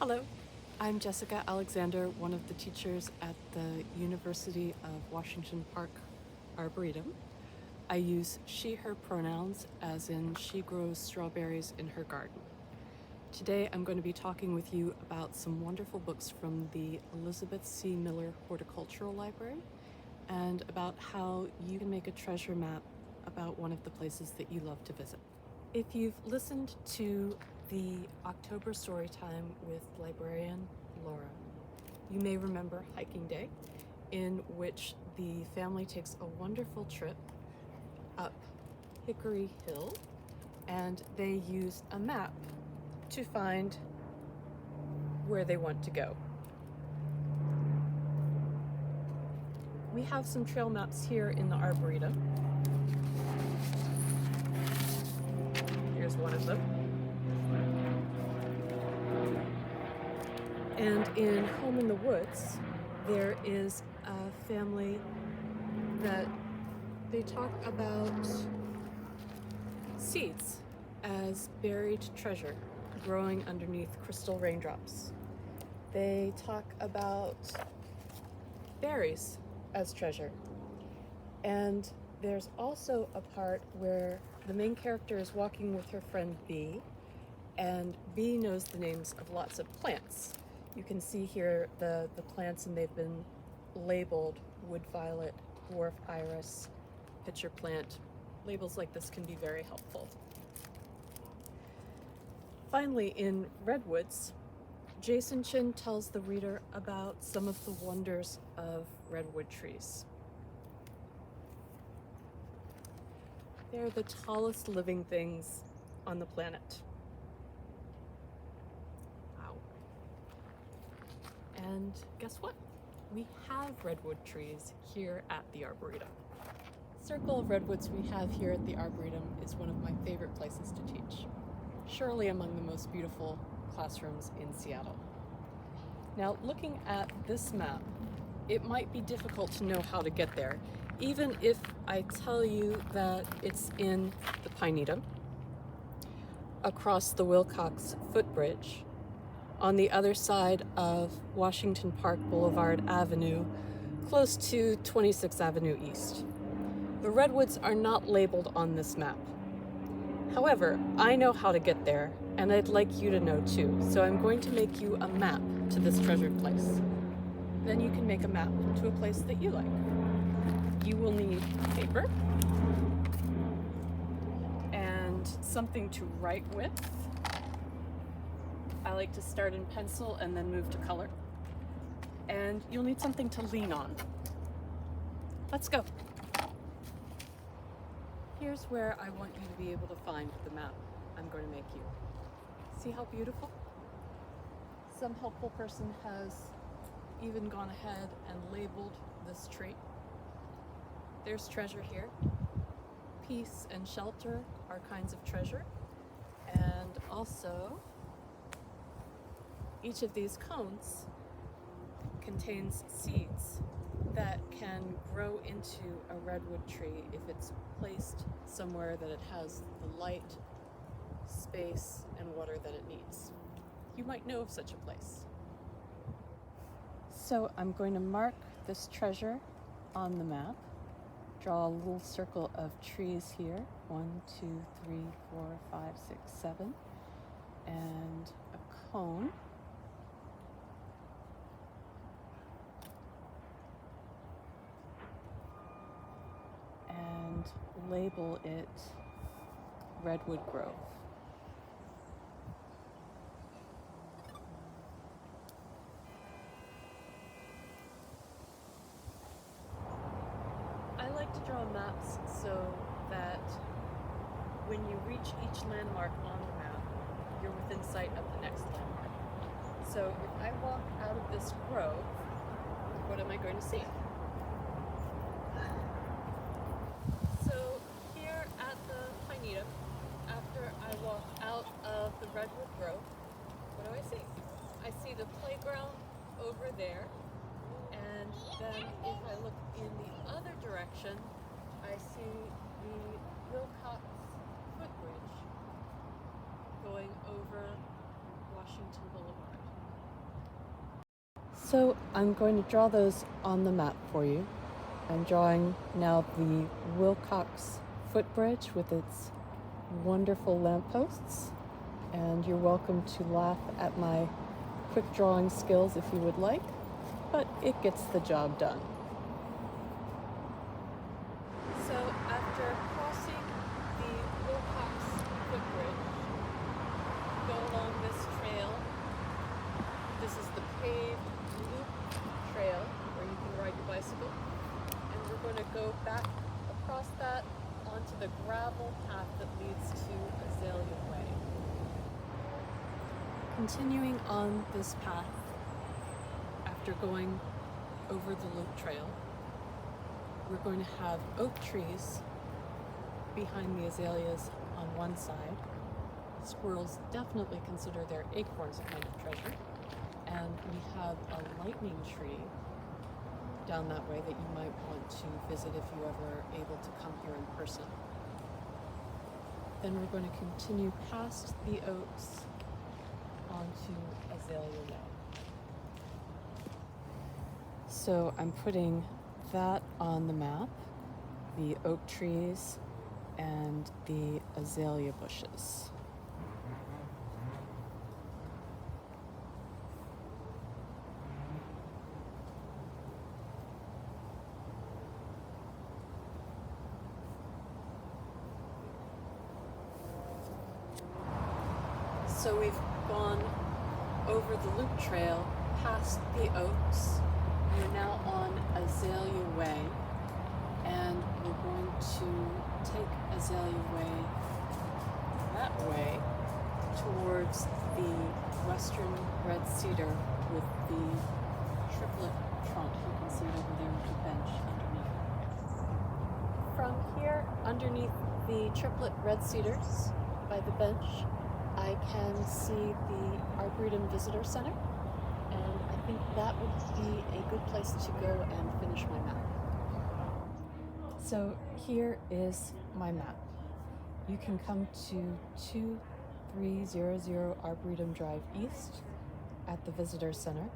Hello, I'm Jessica Alexander, one of the teachers at the University of Washington Park Arboretum. I use she, her pronouns, as in she grows strawberries in her garden. Today I'm going to be talking with you about some wonderful books from the Elisabeth C. Miller Horticultural Library and about how you can make a treasure map about one of the places that you love to visit. If you've listened to the October Storytime with Librarian Laura, you may remember Hiking Day, in which the family takes a wonderful trip up Hickory Hill, and they use a map to find where they want to go. We have some trail maps here in the Arboretum. Here's one of them. And in Home in the Woods, there is a family that they talk about seeds as buried treasure growing underneath crystal raindrops. They talk about berries as treasure. And there's also a part where the main character is walking with her friend Bee, and Bee knows the names of lots of plants. You can see here the plants, and they've been labeled: wood violet, dwarf iris, pitcher plant. Labels like this can be very helpful. Finally, in Redwoods, Jason Chin tells the reader about some of the wonders of redwood trees. They're the tallest living things on the planet. Wow. And guess what? We have redwood trees here at the Arboretum. The circle of redwoods we have here at the Arboretum is one of my favorite places to teach. Surely among the most beautiful classrooms in Seattle. Now, looking at this map, it might be difficult to know how to get there, even if I tell you that it's in the Pinetum, across the Wilcox Footbridge, on the other side of Washington Park Boulevard Avenue, close to 26th Avenue East. The redwoods are not labeled on this map. However, I know how to get there, and I'd like you to know too, so I'm going to make you a map to this treasured place. Then you can make a map to a place that you like. You will need paper and something to write with. I like to start in pencil and then move to color. And you'll need something to lean on. Let's go. Here's where I want you to be able to find the map I'm going to make you. See how beautiful? Some helpful person has even gone ahead and labeled this tree. There's treasure here. Peace and shelter are kinds of treasure. And also, each of these cones contains seeds that can grow into a redwood tree if it's placed somewhere that it has the light, space, and water that it needs. You might know of such a place. So I'm going to mark this treasure on the map. Draw a little circle of trees here. 1, 2, 3, 4, 5, 6, 7. And a cone. And label it Redwood Grove. I like to draw maps so that when you reach each landmark on the map, you're within sight of the next landmark. So if I walk out of this grove, what am I going to see? So here at the Pinetum, after I walk out of the Redwood Grove, what do I see? I see the playground over there, and then if I look in the other direction, I see the Wilcox Footbridge going over Washington Boulevard. So I'm going to draw those on the map for you. I'm drawing now the Wilcox footbridge with its wonderful lampposts, and you're welcome to laugh at my quick drawing skills if you would like, but it gets the job done. So after crossing the Wilcox footbridge, go along this trail. This is the paved loop trail where you can ride your bicycle, and we're going to go back across that onto the gravel path that leads to Azalea Way. Continuing on this path, after going over the loop trail, we're going to have oak trees behind the azaleas on one side. Squirrels definitely consider their acorns a kind of treasure. And we have a lightning tree down that way that you might want to visit if you ever are able to come here in person. Then we're going to continue past the oaks onto Azalea Way. So I'm putting that on the map, the oak trees and the azalea bushes. So we've gone over the loop trail, past the oaks. We're now on Azalea Way, and we're going to take Azalea Way that way towards the western red cedar with the triplet trunk. You can see it over there with the bench underneath. From here, underneath the triplet red cedars by the bench, I can see the Arboretum Visitor Center, and I think that would be a good place to go and finish my map. So here is my map. You can come to 2300 Arboretum Drive East at the Visitor Center,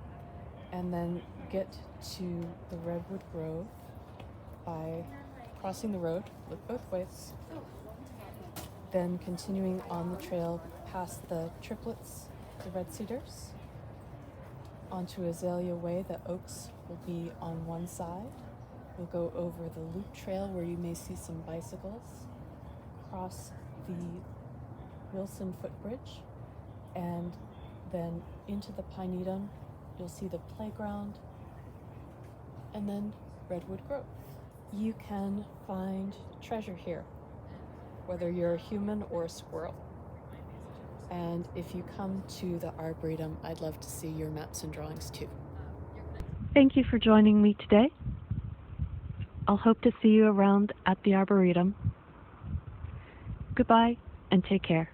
and then get to the Redwood Grove by crossing the road, look both ways, then continuing on the trail past the triplets, the red cedars, onto Azalea Way. The oaks will be on one side. We'll go over the loop trail where you may see some bicycles, cross the Wilson footbridge, and then into the Pinetum. You'll see the playground, and then Redwood Grove. You can find treasure here, whether you're a human or a squirrel. And if you come to the Arboretum, I'd love to see your maps and drawings too. Thank you for joining me today. I'll hope to see you around at the Arboretum. Goodbye and take care.